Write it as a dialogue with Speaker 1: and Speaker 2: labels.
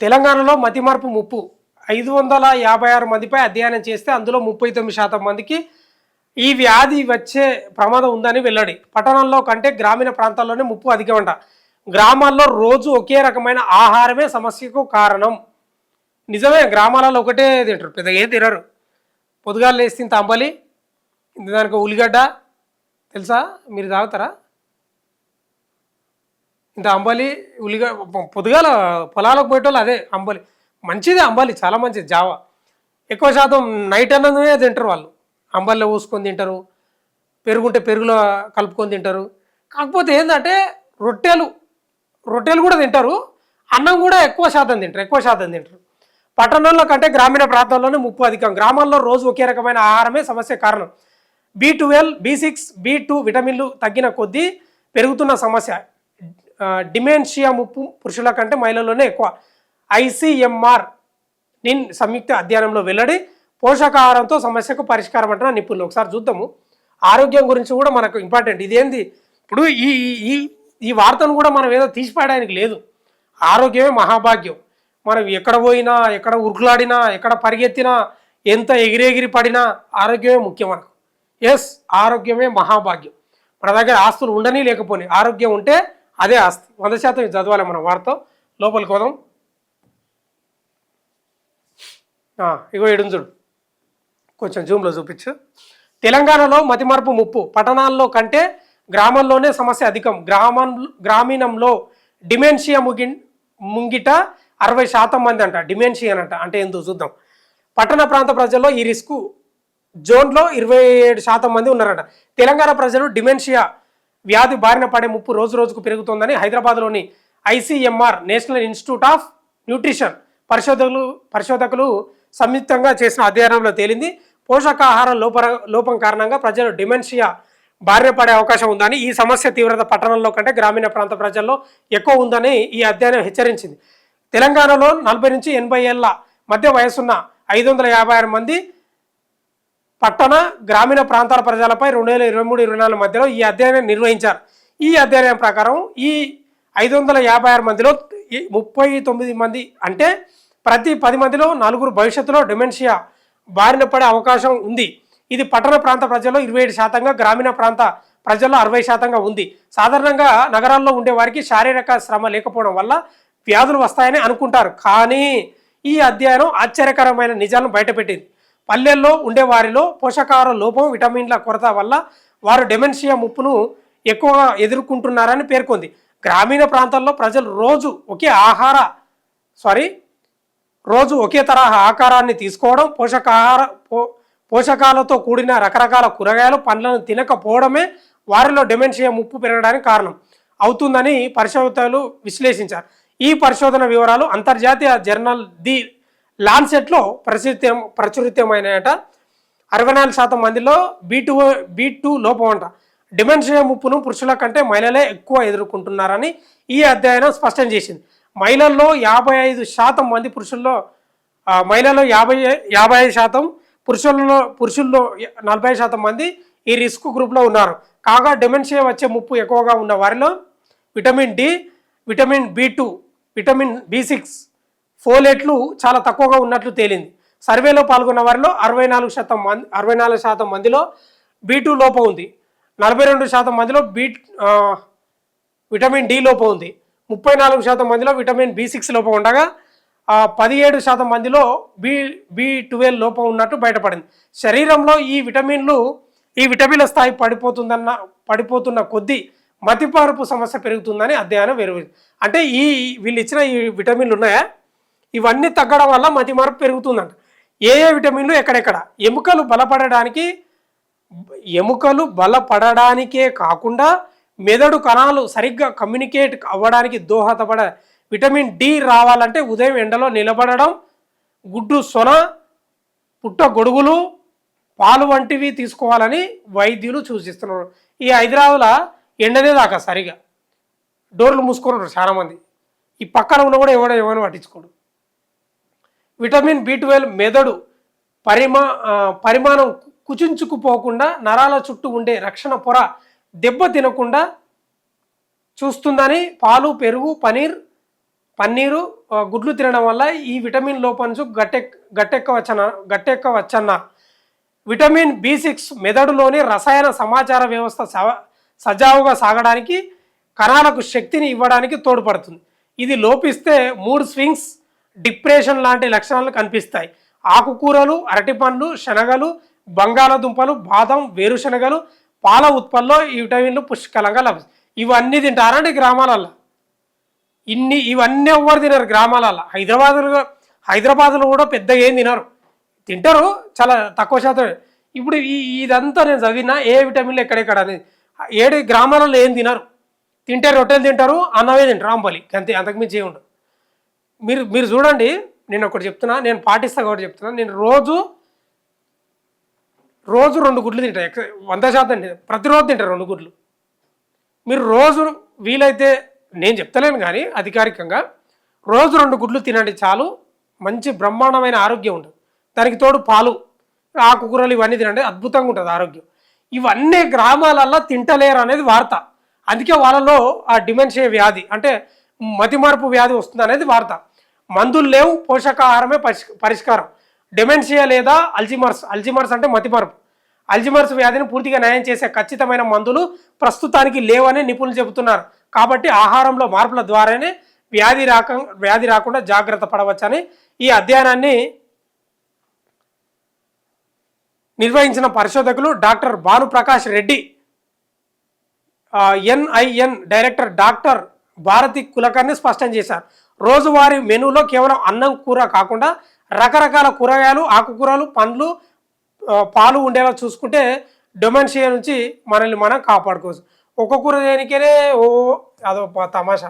Speaker 1: తెలంగాణలో మతిమార్పు ముప్పు 556 మందిపై అధ్యయనం చేస్తే అందులో 39% మందికి ఈ వ్యాధి వచ్చే ప్రమాదం ఉందని వెల్లడి. పట్టణంలో కంటే గ్రామీణ ప్రాంతాల్లోనే ముప్పు అధికమంట. గ్రామాల్లో రోజు ఒకే రకమైన ఆహారమే సమస్యకు కారణం. నిజమే, గ్రామాలలో ఒకటే తింటారు, పెద్దగా ఏం తినరు. పొద్దుగాలు లేస్తే ఇంత అంబలి, ఇంత దానికి ఉల్లిగడ్డ తెలుసా, మీరు తాగుతారా? ఇంత అంబలి ఉల్లిగడ్డ పొద్దుగాల పొలాలకు పోయేటోళ్ళు అదే అంబలి. మంచిదే అంబలి, చాలా మంచిది. జావా ఎక్కువ శాతం నైట్ అన్నదే తింటారు వాళ్ళు. అంబలిలో పూసుకొని తింటారు, పెరుగుంటే పెరుగులో కలుపుకొని తింటారు. కాకపోతే ఏంటంటే రొట్టెలు కూడా తింటారు, అన్నం కూడా ఎక్కువ శాతం తింటారు. పట్టణంలో కంటే గ్రామీణ ప్రాంతాల్లోనే ముప్పు అధికం. గ్రామాల్లో రోజు ఒకే రకమైన ఆహారమే సమస్య కారణం. B12, B6, B2 విటమిన్లు తగ్గిన కొద్దీ పెరుగుతున్న సమస్య. డిమెన్షియా ముప్పు పురుషుల కంటే మహిళల్లోనే ఎక్కువ. ICMR నిన్ సంయుక్త అధ్యయనంలో వెల్లడి. పోషకాహారంతో సమస్యకు పరిష్కారం అంటున్న నిపుణులు. ఒకసారి చూద్దాము. ఆరోగ్యం గురించి కూడా మనకు ఇంపార్టెంట్. ఇదేంది ఇప్పుడు ఈ ఈ ఈ వార్తను కూడా మనం ఏదో తీసిపాయడానికి లేదు. ఆరోగ్యమే మహాభాగ్యం. మనం ఎక్కడ పోయినా, ఎక్కడ ఉరుకులాడినా, ఎక్కడ పరిగెత్తినా, ఎంత ఎగిరెగిరి పడినా ఆరోగ్యమే ముఖ్యం మనకు. ఎస్, ఆరోగ్యమే మహాభాగ్యం. మన దగ్గర ఆస్తులు ఉండని లేకపోని ఆరోగ్యం ఉంటే అదే ఆస్తి. 100% చదవాలి మనం వార్త. లోపలికి పోదాం. ఇగో ఇడుంది చూడు, కొంచెం జూమ్లో చూపించు. తెలంగాణలో మతిమరుపు ముప్పు. పట్టణాల్లో కంటే గ్రామాల్లోనే సమస్య అధికం. గ్రామీణంలో డిమెన్షియా ముంగిట 60% మంది అంట డిమెన్షియా అంటే ఎందుకు చూద్దాం. పట్టణ ప్రాంత ప్రజల్లో ఈ రిస్క్ జోన్లో 27% మంది ఉన్నారట. తెలంగాణ ప్రజలు డిమెన్షియా వ్యాధి బారిన పడే ముప్పు రోజు రోజుకు పెరుగుతోందని హైదరాబాద్లోని ICMR national institute of nutrition పరిశోధకులు సంయుక్తంగా చేసిన అధ్యయనంలో తేలింది. పోషకాహార లోపం కారణంగా ప్రజలు డిమెన్షియా బారిన పడే అవకాశం ఉందని, ఈ సమస్య తీవ్రత పట్టణంలో కంటే గ్రామీణ ప్రాంత ప్రజల్లో ఎక్కువ ఉందని ఈ అధ్యయనం హెచ్చరించింది. తెలంగాణలో 40 నుంచి 80 ఏళ్ల మధ్య వయసున్న 556 మంది పట్టణ గ్రామీణ ప్రాంతాల ప్రజలపై 2023-24 మధ్యలో ఈ అధ్యయనం నిర్వహించారు. ఈ అధ్యయనం ప్రకారం ఈ 556 మందిలో 39 మంది అంటే ప్రతి 10 మందిలో 4 భవిష్యత్తులో డిమెన్షియా బారిన పడే అవకాశం ఉంది. ఇది పట్టణ ప్రాంత ప్రజల్లో 27%, గ్రామీణ ప్రాంత ప్రజల్లో 60% ఉంది. సాధారణంగా నగరాల్లో ఉండే వారికి శారీరక శ్రమ లేకపోవడం వల్ల వ్యాధులు వస్తాయని అనుకుంటారు. కానీ ఈ అధ్యయనం ఆశ్చర్యకరమైన నిజాలను బయటపెట్టింది. పల్లెల్లో ఉండే వారిలో పోషకాహార లోపం, విటమిన్ల కొరత వల్ల వారు డెమెన్షియా ముప్పును ఎక్కువగా ఎదుర్కొంటున్నారని పేర్కొంది. గ్రామీణ ప్రాంతాల్లో ప్రజలు రోజు ఒకే తరహా ఆకారాన్ని తీసుకోవడం, పోషకాలతో కూడిన రకరకాల కూరగాయలు, పండ్లను తినకపోవడమే వారిలో డెమెన్షియా ముప్పు పెరగడానికి కారణం అవుతుందని పరిశోధకులు విశ్లేషించారు. ఈ పరిశోధన వివరాలు అంతర్జాతీయ జర్నల్ ది లాన్సెట్లో ప్రచురితమైనట. 64% మందిలో B2 లోపం అంట. డిమెన్షియా ముప్పును పురుషుల కంటే మహిళలే ఎక్కువ ఎదుర్కొంటున్నారని ఈ అధ్యయనం స్పష్టం చేసింది. మహిళల్లో 55% మంది, మహిళల్లో 55%, పురుషుల్లో 40% మంది ఈ రిస్క్ గ్రూప్లో ఉన్నారు. కాగా డెమెన్షియా వచ్చే ముప్పు ఎక్కువగా ఉన్న వారిలో vitamin D, vitamin B2, vitamin B6, ఫోలేట్లు చాలా తక్కువగా ఉన్నట్లు తేలింది. సర్వేలో పాల్గొన్న వారిలో 64% మందిలో B2 లోపం ఉంది. 42% మందిలో విటమిన్ D లోపం ఉంది. 34% మందిలో విటమిన్ B6 లోపం ఉండగా 17% మందిలో B12 లోపం ఉన్నట్టు బయటపడింది. శరీరంలో ఈ విటమిన్ల స్థాయి పడిపోతున్న కొద్దీ మతిమరుపు సమస్య పెరుగుతుందని అధ్యయనం వెలువరించింది. అంటే వీళ్ళు ఇచ్చిన ఈ విటమిన్లు ఉన్నాయా, ఇవన్నీ తగ్గడం వల్ల మతిమరుపు పెరుగుతుందంట. ఏ విటమిన్లు ఎక్కడెక్కడ ఎముకలు బలపడడానికే కాకుండా మెదడు కణాలు సరిగ్గా కమ్యూనికేట్ అవ్వడానికి దోహదపడే విటమిన్ D రావాలంటే ఉదయం ఎండలో నిలబడడం, గుడ్డు సొన, పుట్ట గొడుగులు, పాలు వంటివి తీసుకోవాలని వైద్యులు సూచిస్తున్నారు. ఈ హైదరాబాద్లో ఎండనే దాకా సరిగా డోర్లు మూసుకున్నారు చాలామంది. ఈ పక్కన ఉన్న కూడా ఎవరైనా పట్టించుకోడు. విటమిన్ B12 మెదడు పరిమాణం కుచించుకుపోకుండా నరాల చుట్టూ ఉండే రక్షణ పొర దెబ్బ తినకుండా చూస్తుందని పాలు, పెరుగు, పనీర్, పన్నీరు గుడ్లు తినడం వల్ల ఈ విటమిన్ లోపం నుంచి గట్టెక్కవచ్చన్న విటమిన్ B6 మెదడులోని రసాయన సమాచార వ్యవస్థ సజావుగా సాగడానికి కణాలకు శక్తిని ఇవ్వడానికి తోడ్పడుతుంది. ఇది లోపిస్తే మూడ్ స్వింగ్స్, డిప్రెషన్ లాంటి లక్షణాలు కనిపిస్తాయి. ఆకుకూరలు, అరటిపండ్లు, శనగలు, బంగాళదుంపలు, బాదం, వేరుశనగలు, పాల ఉత్పత్తుల్లో ఈ విటమిన్లు పుష్కలంగా లభిస్తాయి. ఇవన్నీ తింటారండి గ్రామాలలో. ఇవన్నీ ఎవ్వరు తినరు గ్రామాలలో. హైదరాబాద్లో కూడా పెద్దగా ఏం తినరు, తింటారు చాలా తక్కువ శాతం. ఇప్పుడు ఇదంతా నేను చదివినా ఏ విటమిన్లు ఎక్కడెక్కడ అనేది 7 గ్రామాలలో ఏం తినరు. తింటే రొట్టెలు తింటారు, అన్నమే తింటారు, అంబలి అంతే, అంతకుమించి ఏమి ఉండదు. మీరు చూడండి, నేను ఒకటి చెప్తున్నా, నేను పాటిస్తా కాబట్టి చెప్తున్నా. నేను రోజు 2 గుడ్లు తింటా, 100% ప్రతిరోజు తింటా 2 గుడ్లు. మీరు రోజు వీలైతే, నేను చెప్తలేను కానీ అధికారికంగా, రోజు 2 గుడ్లు తినండి చాలు. మంచి బ్రహ్మాండమైన ఆరోగ్యం ఉంటుంది. దానికి తోడు పాలు, ఆకుకూరలు ఇవన్నీ తినండి, అద్భుతంగా ఉంటుంది ఆరోగ్యం. ఇవన్నీ గ్రామాలల్లో తింటలేరు అనేది వార్త. అందుకే వాళ్ళలో ఆ డిమెన్షియా వ్యాధి అంటే మతిమరుపు వ్యాధి వస్తుంది అనేది వార్త. మందులు లేవు, పోషకాహారమే పరిష్కారం. డిమెన్షియా లేదా అల్జిమర్స్ అంటే మతిమరుపు. అల్జిమర్స్ వ్యాధిని పూర్తిగా నయం చేసే ఖచ్చితమైన మందులు ప్రస్తుతానికి లేవని నిపుణులు చెబుతున్నారు. కాబట్టి ఆహారంలో మార్పుల ద్వారానే వ్యాధి రాకుండా జాగ్రత్త పడవచ్చని ఈ అధ్యయనాన్ని నిర్వహించిన పరిశోధకులు doctor Bhanuprakash Reddy, NIN director doctor Bharati Kulkarni స్పష్టం చేశారు. రోజువారీ మెనూలో కేవలం అన్నం, కూర కాకుండా రకరకాల కూరగాయలు, ఆకుకూరలు, పండ్లు, పాలు ఉండేలా చూసుకుంటే డొమెన్షియా నుంచి మనల్ని మనం కాపాడుకోవచ్చు. ఒక్క కూర చేయడానికే అదో తమాషా.